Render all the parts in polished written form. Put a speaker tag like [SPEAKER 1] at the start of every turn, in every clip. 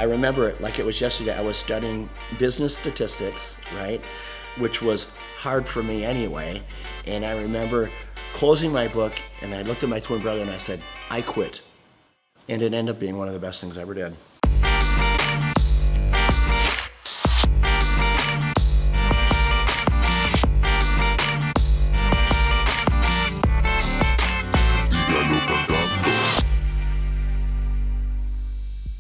[SPEAKER 1] I remember it like it was yesterday. I was studying business statistics, right? Which was hard for me anyway. And I remember closing my book and I looked at my twin brother and I said, I quit. And it ended up being one of the best things I ever did.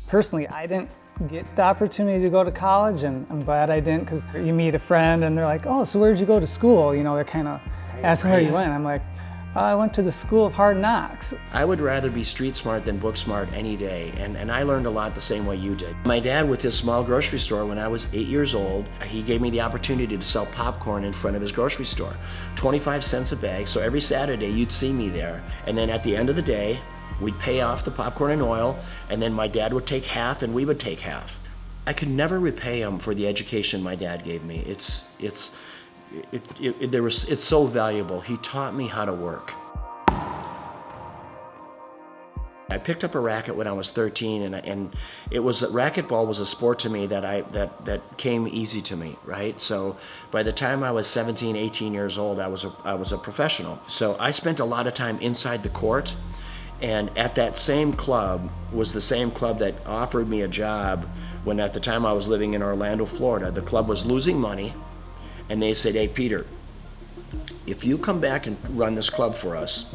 [SPEAKER 2] Personally, I didn't get the opportunity to go to college, and I'm glad I didn't, because you meet a friend and they're like, oh, so where'd you go to school? You know, they're kind of asking where you went. I'm like, I went to the School of Hard Knocks.
[SPEAKER 1] I would rather be street smart than book smart any day, and I learned a lot the same way you did. My dad, with his small grocery store, when I was 8 years old, he gave me the opportunity to sell popcorn in front of his grocery store. 25 cents a bag, so every Saturday you'd see me there. And then at the end of the day, we'd pay off the popcorn and oil, and then my dad would take half and we would take half. I could never repay him for the education my dad gave me. It's so valuable. He taught me how to work. I picked up a racket when I was 13, and racquetball was a sport to me that came easy to me, right? So by the time I was 17, 18 years old, I was a professional. So I spent a lot of time inside the court. And at that same club was the same club that offered me a job when at the time I was living in Orlando, Florida. The club was losing money, and they said, hey, Peter, if you come back and run this club for us,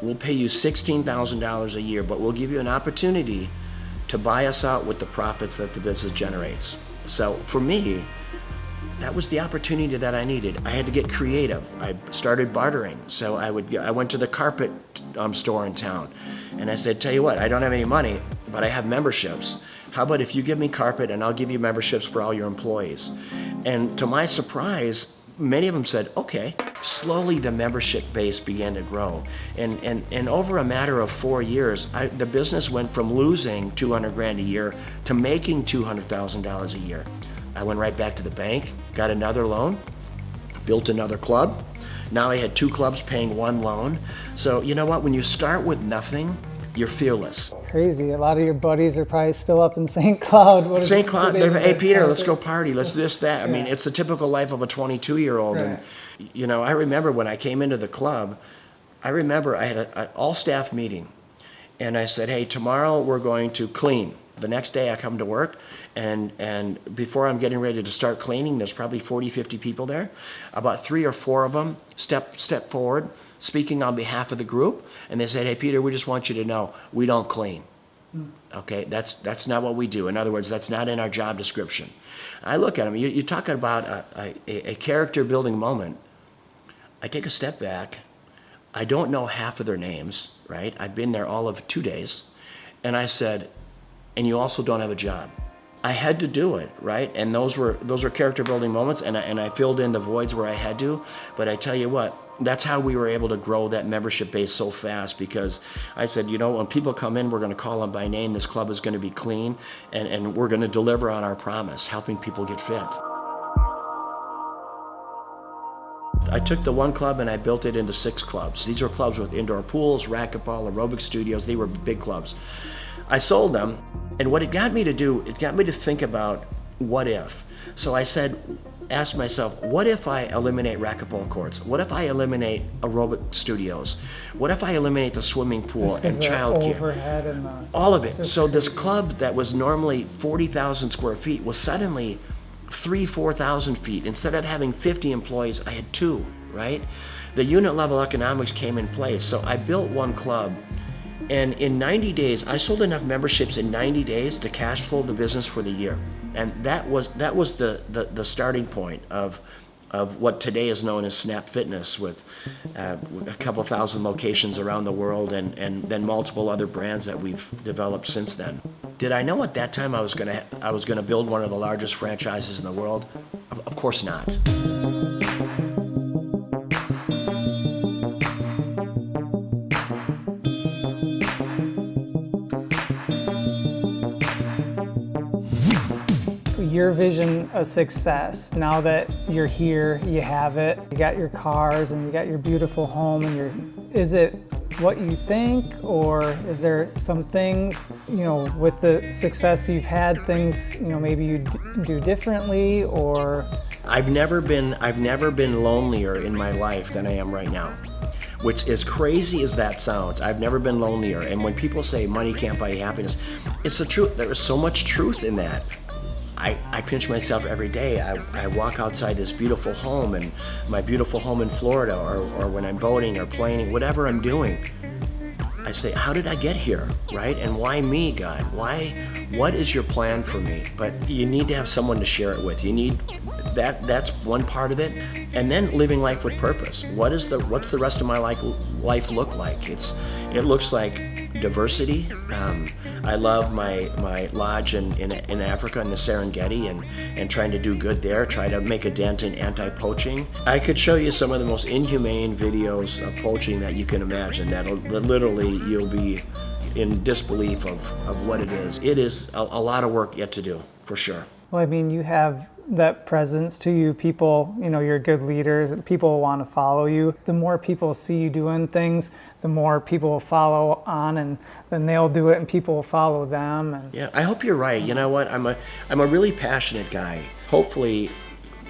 [SPEAKER 1] we'll pay you $16,000 a year, but we'll give you an opportunity to buy us out with the profits that the business generates. So for me, that was the opportunity that I needed. I had to get creative. I started bartering. So I went to the carpet store in town, and I said, tell you what, I don't have any money, but I have memberships. How about if you give me carpet and I'll give you memberships for all your employees? And to my surprise, many of them said, okay. Slowly the membership base began to grow. And over a matter of 4 years, the business went from losing 200 grand a year to making $200,000 a year. I went right back to the bank, got another loan, built another club. Now I had 2 clubs paying 1 loan. So you know what, when you start with nothing, you're fearless.
[SPEAKER 2] Crazy, a lot of your buddies are probably still up in St. Cloud.
[SPEAKER 1] St. Cloud, hey Peter, let's go party, let's do this, that. I mean, it's the typical life of a 22-year-old. Right. And you know, I remember when I came into the club, I had an all-staff meeting. And I said, hey, tomorrow we're going to clean. The next day I come to work, and before I'm getting ready to start cleaning, there's probably 40, 50 people there. About 3 or 4 of them step forward, speaking on behalf of the group, and they said, hey, Peter, we just want you to know, we don't clean. Okay, that's not what we do. In other words, that's not in our job description. I look at them, you're talking about a character building moment. I take a step back. I don't know half of their names, right? I've been there all of 2 days. And I said, and you also don't have a job. I had to do it, right? And those were character building moments, and I filled in the voids where I had to. But I tell you what, that's how we were able to grow that membership base so fast, because I said, you know, when people come in, we're going to call them by name. This club is going to be clean, and we're going to deliver on our promise, helping people get fit. I took the 1 club and I built it into 6 clubs. These are clubs with indoor pools, racquetball, aerobic studios. They were big clubs. I sold them, and what it got me to do, it got me to think about what if. So I asked myself, what if I eliminate racquetball courts? What if I eliminate aerobic studios? What if I eliminate the swimming pool and childcare?
[SPEAKER 2] Overhead and
[SPEAKER 1] all of it. So this club that was normally 40,000 square feet was suddenly 3,000, 4,000 feet. Instead of having 50 employees, I had 2, right? The unit level economics came in place. So I built 1 club. And in 90 days, I sold enough memberships in 90 days to cash flow the business for the year. And that was the starting point of what today is known as Snap Fitness, with a couple thousand locations around the world, and then multiple other brands that we've developed since then. Did I know at that time I was gonna build one of the largest franchises in the world? Of course not.
[SPEAKER 2] Your vision of success, now that you're here, you have it, you got your cars and you got your beautiful home, and is it what you think, or is there some things, with the success you've had, things, maybe you do differently, or?
[SPEAKER 1] I've never been lonelier in my life than I am right now. Which, as crazy as that sounds, I've never been lonelier. And when people say money can't buy you happiness, it's the truth. There is so much truth in that. I pinch myself every day. I walk outside this beautiful home, and my beautiful home in Florida, or when I'm boating or planing, whatever I'm doing, I say, how did I get here, right? And why me, God? What is your plan for me? But you need to have someone to share it with. You need that's one part of it. And then living life with purpose. What's the rest of my life look like? It looks like diversity. I love my lodge in Africa, in the Serengeti, and trying to do good there, try to make a dent in anti-poaching. I could show you some of the most inhumane videos of poaching that you can imagine, that literally you'll be in disbelief of what it is. It is a lot of work yet to do, for sure.
[SPEAKER 2] Well, I mean, you have that presence to you. People, you're good leaders, and people want to follow you. The more people see you doing things, the more people will follow on, and then they'll do it and people will follow them. And
[SPEAKER 1] yeah, I hope you're right. You know what? I'm a really passionate guy. Hopefully,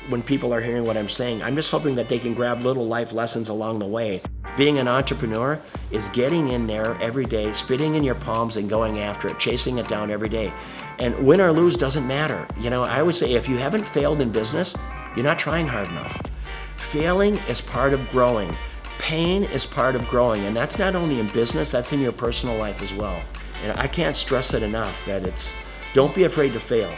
[SPEAKER 1] when people are hearing what I'm saying, I'm just hoping that they can grab little life lessons along the way. Being an entrepreneur is getting in there every day, spitting in your palms and going after it, chasing it down every day. And win or lose doesn't matter. I always say, if you haven't failed in business, you're not trying hard enough. Failing is part of growing. Pain is part of growing. And that's not only in business, that's in your personal life as well. And I can't stress it enough that don't be afraid to fail.